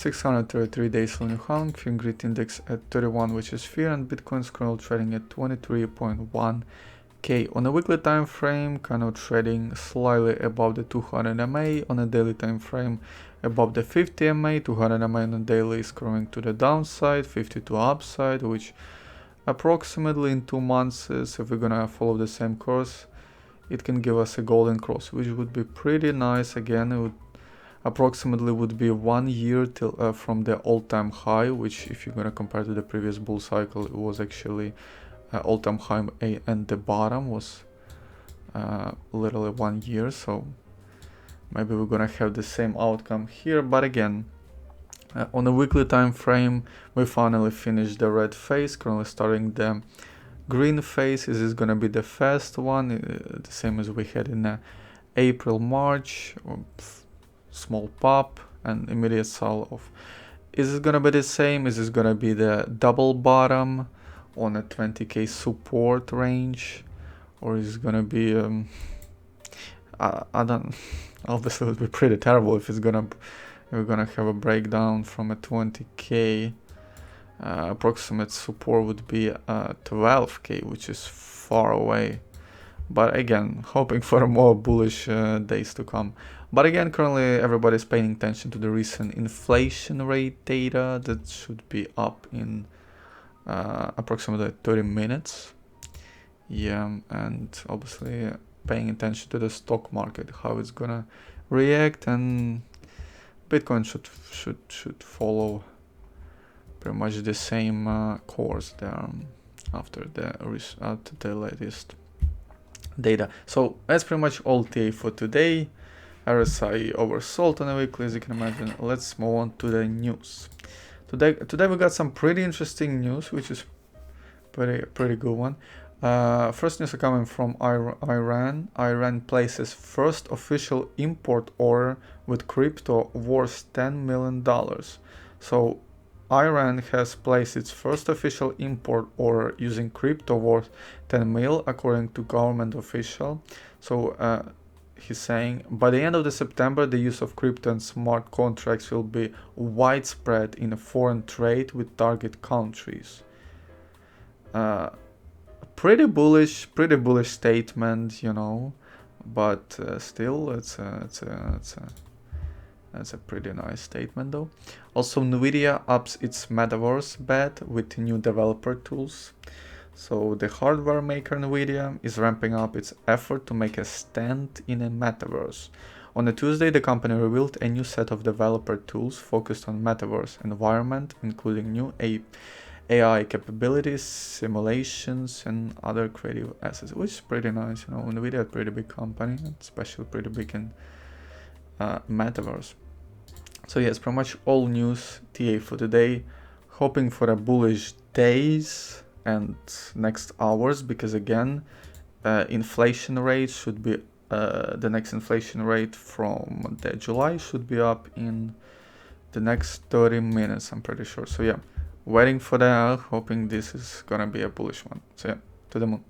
633 days on Hang, Fingrid index at 31, which is fear, and Bitcoin scroll trading at 23.1k. On a weekly time frame, kind of trading slightly above the 200 MA. On a daily time frame, above the 50 MA. 200 MA on a daily is growing to the downside, 50 to upside, which approximately in 2 months, if we're gonna follow the same course, it can give us a golden cross, which would be pretty nice. Again, it would approximately would be 1 year till from the all-time high, which if you're gonna compare to the previous bull cycle, it was actually all-time high, and the bottom was literally 1 year. So maybe we're gonna have the same outcome here. But again, on a weekly time frame, we finally finished the red phase, currently starting the green phase. Is this gonna be the fast one, the same as we had in April, March? Small pop and immediate sell off. Is it gonna be the same? Is this gonna be the double bottom on a 20k support range, or is it gonna be I don't, obviously it would be pretty terrible if we're gonna have a breakdown from a 20k. Approximate support would be 12k, which is far away. But again, hoping for more bullish days to come. But again, currently everybody's paying attention to the recent inflation rate data that should be up in approximately 30 minutes. Yeah, and obviously paying attention to the stock market, how it's gonna react, and Bitcoin should follow pretty much the same course there after the latest data. So that's pretty much all TA for today. RSI oversold on a weekly, as you can imagine. Let's move on to the news. Today we got some pretty interesting news, which is pretty good one. First news are coming from Iran. Iran places first official import order with crypto worth $10 million. So Iran has placed its first official import order using crypto worth 10 mil, according to government official. So he's saying by the end of the September, the use of crypto and smart contracts will be widespread in a foreign trade with target countries. Pretty bullish statement, you know, but still, that's a pretty nice statement though. Also, Nvidia ups its metaverse bet with new developer tools. So the hardware maker Nvidia is ramping up its effort to make a stand in a metaverse. On a Tuesday, the company revealed a new set of developer tools focused on metaverse environment, including new AI capabilities, simulations, and other creative assets, which is pretty nice. You know, Nvidia is a pretty big company, especially pretty big in metaverse. So yes, pretty much all news TA for today. Hoping for a bullish days and next hours, because again, inflation rate should be the next inflation rate from the July should be up in the next 30 minutes, I'm pretty sure. So yeah, waiting for that, hoping this is gonna be a bullish one. So yeah, to the moon.